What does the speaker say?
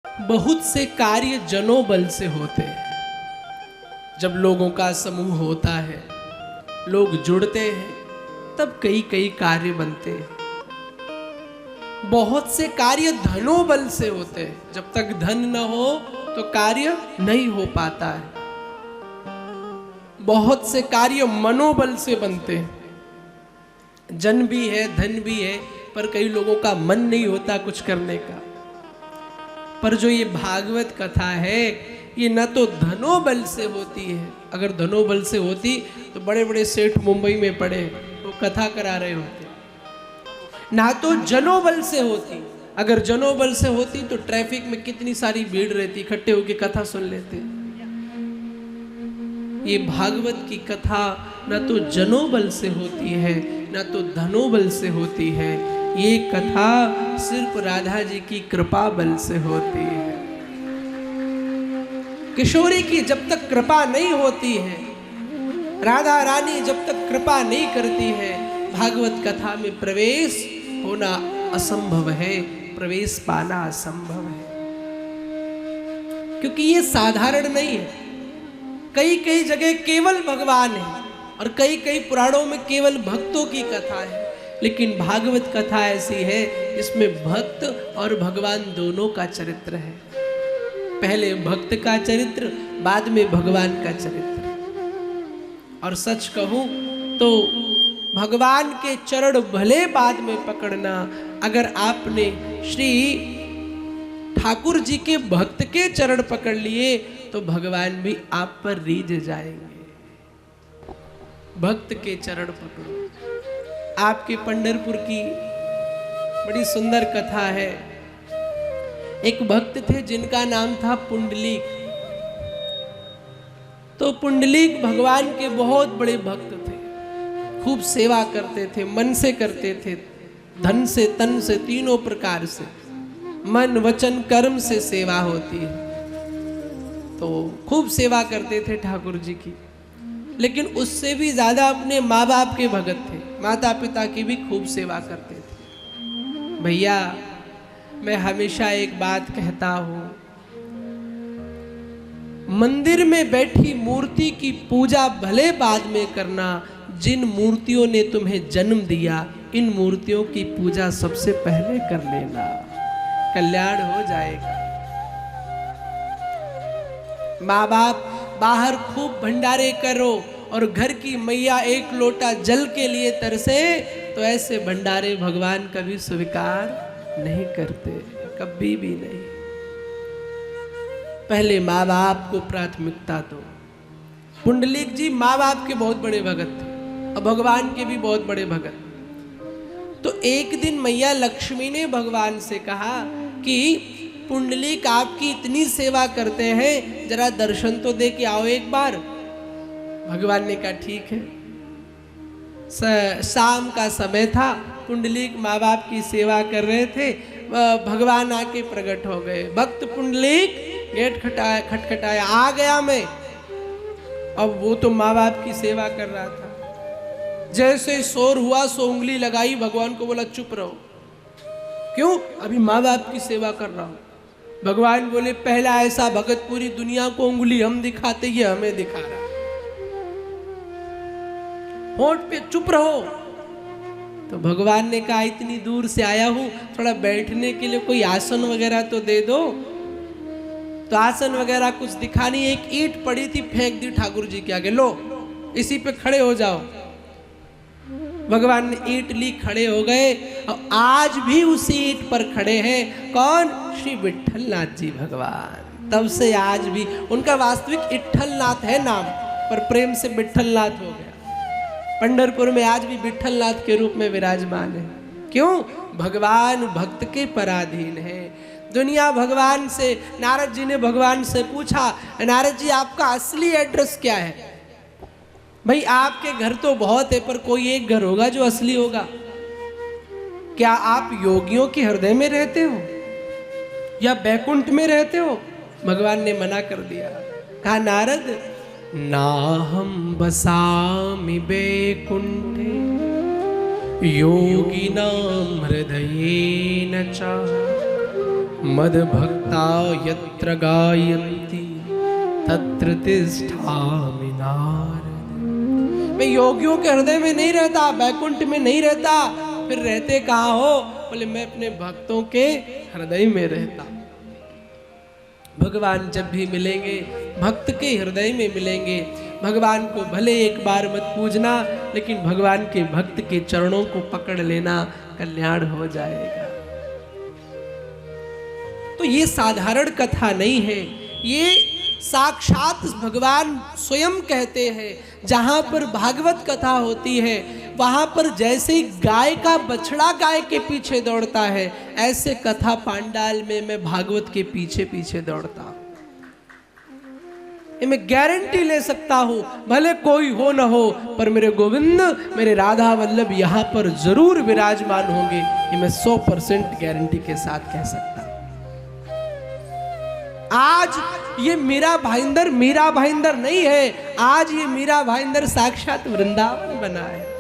बहुत से कार्य जनोबल से होते हैं। जब लोगों का समूह होता है, लोग जुड़ते हैं, तब कई कई कार्य बनते हैं। बहुत से कार्य धनोबल से होते हैं। जब तक धन न हो तो कार्य नहीं हो पाता है। बहुत से कार्य मनोबल से बनते हैं। जन भी है, धन भी है, पर कई लोगों का मन नहीं होता कुछ करने का। पर जो ये भागवत कथा है, ये न तो धनोबल से होती है। अगर धनोबल से होती तो बड़े बड़े सेठ मुंबई में पड़े वो कथा करा रहे होते। ना तो जनोबल से होती। अगर जनोबल से होती तो ट्रैफिक में कितनी सारी भीड़ रहती, इकट्ठे होकर कथा सुन लेते। ये भागवत की कथा न तो जनोबल से होती है, न तो धनोबल से होती है। ये कथा सिर्फ राधा जी की कृपा बल से होती है। किशोरी की जब तक कृपा नहीं होती है, राधा रानी जब तक कृपा नहीं करती है, भागवत कथा में प्रवेश होना असंभव है, प्रवेश पाना असंभव है। क्योंकि ये साधारण नहीं है। कई कई जगह केवल भगवान है और कई कई पुराणों में केवल भक्तों की कथा है। लेकिन भागवत कथा ऐसी है जिसमें भक्त और भगवान दोनों का चरित्र है। पहले भक्त का चरित्र, बाद में भगवान का चरित्र। और सच कहूं तो भगवान के चरण भले बाद में पकड़ना, अगर आपने श्री ठाकुर जी के भक्त के चरण पकड़ लिए तो भगवान भी आप पर रीझ जाएंगे। भक्त के चरण पकड़ो। आपके पंढरपुर की बड़ी सुंदर कथा है। एक भक्त थे जिनका नाम था पुंडलीक। तो पुंडलीक भगवान के बहुत बड़े भक्त थे। खूब सेवा करते थे, मन से करते थे, धन से, तन से, तीनों प्रकार से। मन वचन कर्म से सेवा होती है। तो खूब सेवा करते थे ठाकुर जी की। लेकिन उससे भी ज्यादा अपने माँ बाप के भगत थे। माता पिता की भी खूब सेवा करते थे। भैया, मैं हमेशा एक बात कहता हूं, मंदिर में बैठी मूर्ति की पूजा भले बाद में करना। जिन मूर्तियों ने तुम्हें जन्म दिया, इन मूर्तियों की पूजा सबसे पहले कर लेना, कल्याण हो जाएगा। माँ बाप बाहर खूब भंडारे करो और घर की मैया एक लोटा जल के लिए तरसे, तो ऐसे भंडारे भगवान कभी स्वीकार नहीं करते, कभी भी नहीं। पहले माँ बाप को प्राथमिकता दो। पुंडलीक जी माँ बाप के बहुत बड़े भगत थे और भगवान के भी बहुत बड़े भगत। तो एक दिन मैया लक्ष्मी ने भगवान से कहा कि पुंडलीक आपकी इतनी सेवा करते हैं, जरा दर्शन तो दे के आओ एक बार। भगवान ने कहा ठीक है। शाम का समय था, पुंडलीक माँ बाप की सेवा कर रहे थे। भगवान आके प्रकट हो गए। भक्त पुंडलीक, गेट खटखटाया, आ गया मैं। अब वो तो माँ बाप की सेवा कर रहा था। जैसे शोर हुआ सो उंगली लगाई, भगवान को बोला चुप रहो। क्यों? अभी माँ बाप की सेवा कर रहा हूं। भगवान बोले पहला ऐसा भगत पूरी दुनिया को उंगली हम दिखाते, ये हमें दिखा रहा। होठ पे चुप रहो। तो भगवान ने कहा इतनी दूर से आया हूं, थोड़ा बैठने के लिए कोई आसन वगैरह तो दे दो। तो आसन वगैरह कुछ दिखा नहीं। एक ईंट पड़ी थी, फेंक दी ठाकुर जी के आगे, लो इसी पे खड़े हो जाओ। भगवान ने ईंट ली, खड़े हो गए और आज भी उसी ईंट पर खड़े हैं। कौन? श्री विट्ठलनाथ जी भगवान। तब से आज भी उनका वास्तविक विट्ठलनाथ है नाम, पर प्रेम से विट्ठलनाथ हो गया। पंढरपुर में आज भी विट्ठलनाथ के रूप में विराजमान है। क्यों? भगवान भक्त के पराधीन है। दुनिया भगवान से, नारद जी ने भगवान से पूछा, नारद जी आपका असली एड्रेस क्या है? भाई आपके घर तो बहुत है, पर कोई एक घर होगा जो असली होगा। क्या आप योगियों के हृदय में रहते हो या बैकुंठ में रहते हो? भगवान ने मना कर दिया। कहा नारद, ना हम बसामि बैकुंठे योगिनां हृदयेन च मद भक्ता यत्र गायन्ति तत्र तिष्ठामि नारद। मैं योगियों के हृदय में नहीं रहता, बैकुंठ में नहीं रहता, फिर रहते कहाँ हो? बोले मैं अपने भक्तों के हृदय में रहता। भगवान जब भी मिलेंगे भक्त के हृदय में मिलेंगे। भगवान को भले एक बार मत पूजना, लेकिन भगवान के भक्त के चरणों को पकड़ लेना, कल्याण हो जाएगा। तो ये साधारण कथा नहीं है, ये साक्षात भगवान स्वयं कहते हैं। जहां पर भागवत कथा होती है वहां पर जैसे गाय का बछड़ा गाय के पीछे दौड़ता है, ऐसे कथा पांडाल में मैं भागवत के पीछे पीछे दौड़ता हूं। मैं गारंटी ले सकता हूं, भले कोई हो न हो, पर मेरे गोविंद, मेरे राधा वल्लभ यहां पर जरूर विराजमान होंगे। ये मैं 100% गारंटी के साथ कह सकता हूं। आज ये मीरा भाईंदर नहीं है, आज ये मीरा भाईंदर साक्षात वृंदावन बना है।